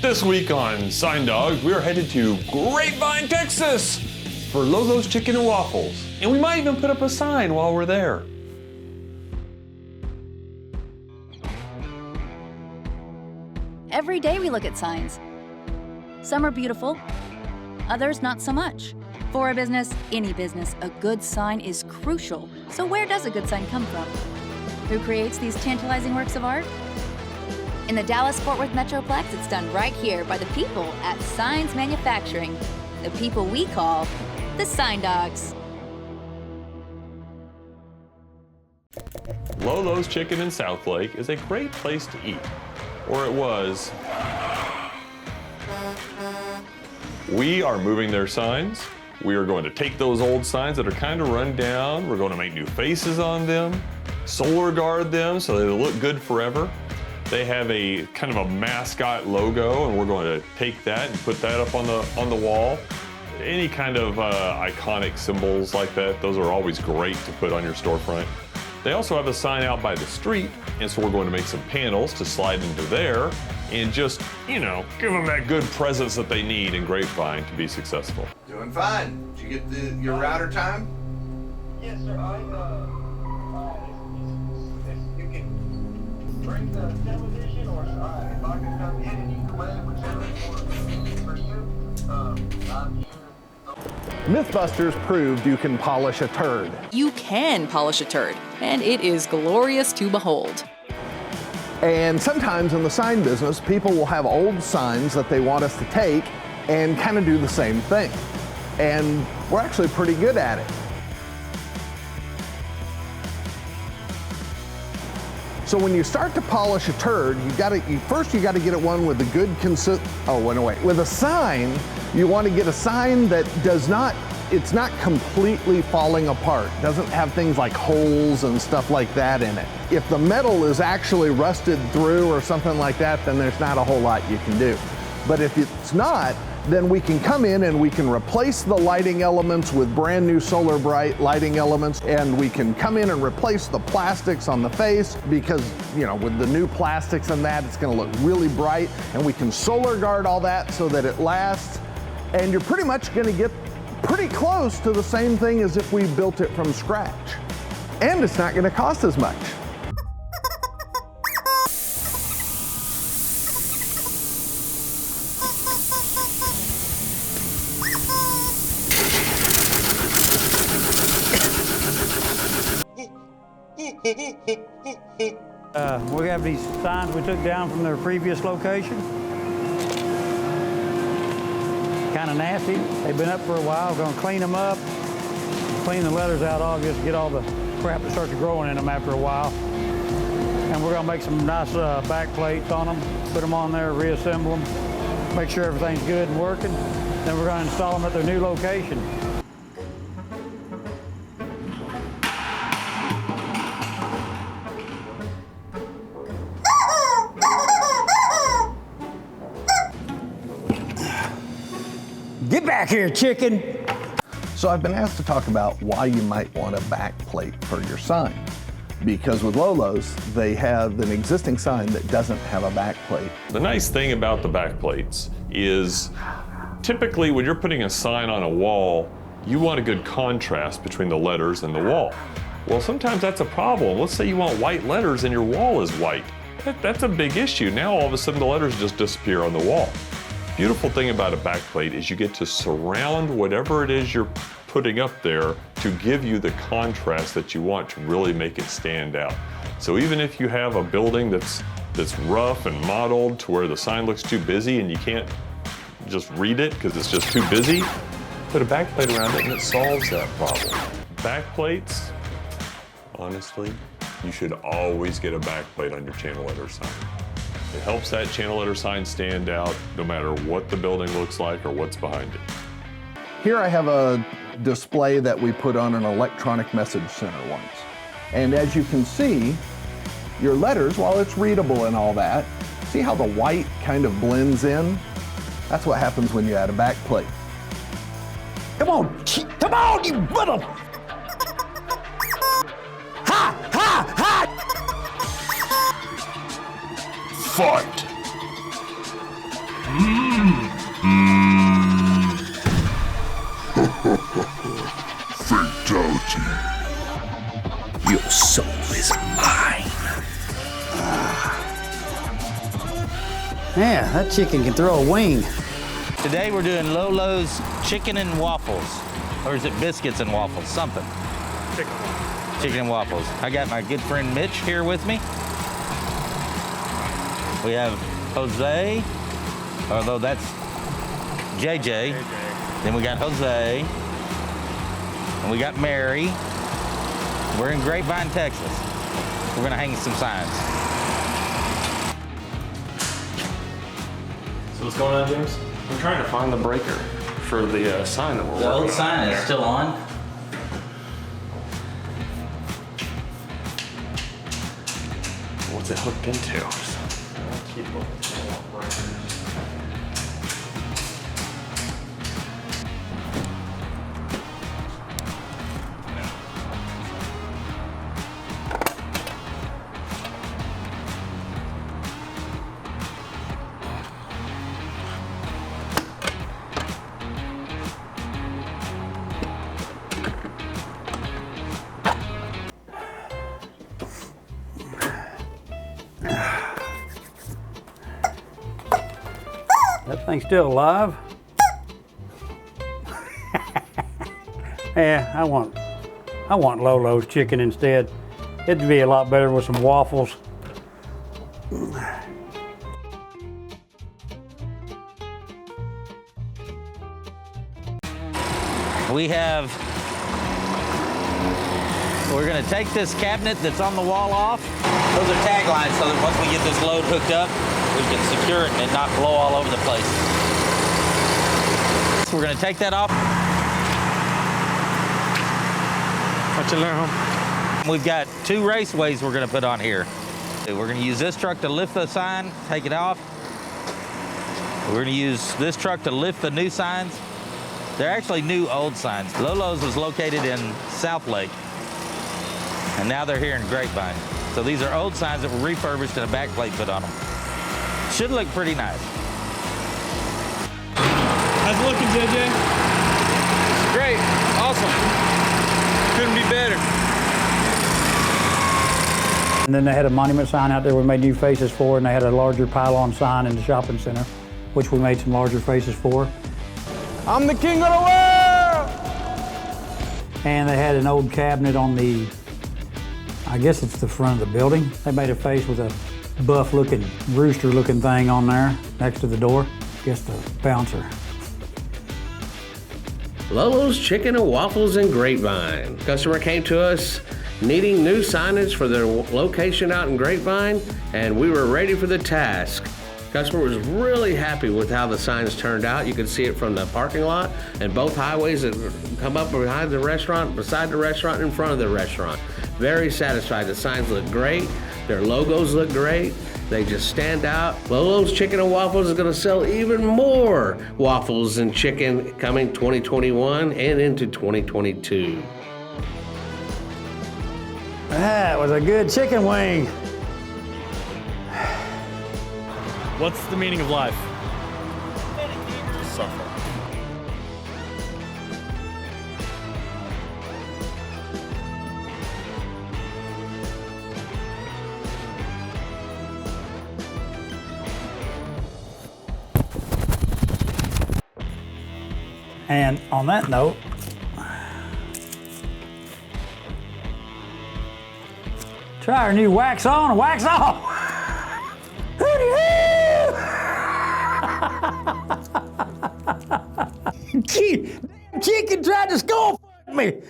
This week on Sign Dawgs, we are headed to Grapevine, Texas for Lolo's Chicken and Waffles. And we might even put up a sign while we're there. Every day we look at signs. Some are beautiful, others not so much. For a business, any business, a good sign is crucial. So where does a good sign come from? Who creates these tantalizing works of art? In the Dallas-Fort Worth Metroplex, it's done right here by the people at Signs Manufacturing, the people we call the Sign Dawgs. Lolo's Chicken in Southlake is a great place to eat, or it was. We are moving their signs. We are going to take those old signs that are kind of run down. We're going to make new faces on them, solar guard them so they look good forever. They have a kind of a mascot logo, and we're going to take that and put that up on the wall. Any kind of iconic symbols like that, those are always great to put on your storefront. They also have a sign out by the street, and so we're going to make some panels to slide into there and just, you know, give them that good presence that they need in Grapevine to be successful. Doing fine. Did you get your router time? Yes, sir. If you can bring the television, or if I can come in either way, whichever for you, I'm here. Mythbusters proved you can polish a turd. You can polish a turd, and it is glorious to behold. And sometimes in the sign business, people will have old signs that they want us to take and kind of do the same thing. And we're actually pretty good at it. So when you start to polish a turd, first you gotta get it one with a good with a sign, you want to get a sign that it's not completely falling apart. Doesn't have things like holes and stuff like that in it. If the metal is actually rusted through or something like that, then there's not a whole lot you can do. But if it's not, then we can come in and we can replace the lighting elements with brand new solar bright lighting elements, and we can come in and replace the plastics on the face because, you know, with the new plastics and that, it's gonna look really bright, and we can solar guard all that so that it lasts, and you're pretty much gonna get pretty close to the same thing as if we built it from scratch. And it's not gonna cost as much. We have these signs we took down from their previous location. Kind of nasty. They've been up for a while. We're going to clean them up, clean the letters out all, just get all the crap that starts growing in them after a while. And we're going to make some nice back plates on them, put them on there, reassemble them, make sure everything's good and working. Then we're going to install them at their new location. Get back here, chicken! So I've been asked to talk about why you might want a back plate for your sign. Because with Lolo's, they have an existing sign that doesn't have a back plate. The nice thing about the back plates is typically when you're putting a sign on a wall, you want a good contrast between the letters and the wall. Well, sometimes that's a problem. Let's say you want white letters and your wall is white. That's a big issue. Now all of a sudden the letters just disappear on the wall. Beautiful thing about a backplate is you get to surround whatever it is you're putting up there to give you the contrast that you want to really make it stand out. So even if you have a building that's rough and mottled to where the sign looks too busy and you can't just read it because it's just too busy, put a backplate around it and it solves that problem. Backplates, honestly, you should always get a backplate on your channel letter sign. It helps that channel letter sign stand out no matter what the building looks like or what's behind it. Here I have a display that we put on an electronic message center once. And as you can see, your letters, while it's readable and all that, see how the white kind of blends in? That's what happens when you add a back plate. Come on, you mother! Ha! Ha! Ha! Fight! Man, that chicken can throw a wing. Today we're doing Lolo's Chicken and Waffles. Or is it Biscuits and Waffles? Something. Chicken and Waffles. I got my good friend Mitch here with me. We have Jose, although that's JJ. Then we got Jose. And we got Mary. We're in Grapevine, Texas. We're gonna hang some signs. So what's going on, James? I'm trying to find the breaker for the sign that we're working on. The old sign is still on. What's it hooked into? Keep looking. That thing's still alive. Yeah, I want Lolo's chicken instead. It'd be a lot better with some waffles. We're gonna take this cabinet that's on the wall off. Those are taglines so that once we get this load hooked up, we can secure it and it not blow all over the place. So we're gonna take that off. What you learn? We've got 2 raceways we're gonna put on here. We're gonna use this truck to lift the sign, take it off. We're gonna use this truck to lift the new signs. They're actually new old signs. Lolo's was located in Southlake, and now they're here in Grapevine. So these are old signs that were refurbished and a backplate put on them. Should look pretty nice. How's it looking, JJ? Great, awesome. Couldn't be better. And then they had a monument sign out there we made new faces for, and they had a larger pylon sign in the shopping center, which we made some larger faces for. I'm the king of the world! And they had an old cabinet on the, I guess it's the front of the building. They made a face with a buff looking, rooster looking thing on there next to the door. Guess the bouncer. Lolo's Chicken and Waffles in Grapevine. Customer came to us needing new signage for their location out in Grapevine, and we were ready for the task. Customer was really happy with how the signs turned out. You could see it from the parking lot and both highways that come up behind the restaurant, beside the restaurant, in front of the restaurant. Very satisfied. The signs look great. Their logos look great. They just stand out. Lolo's Chicken and Waffles is going to sell even more waffles and chicken coming 2021 and into 2022. That was a good chicken wing. What's the meaning of life? To suffer. And on that note, try our new wax on and wax off. Chicken tried to score me.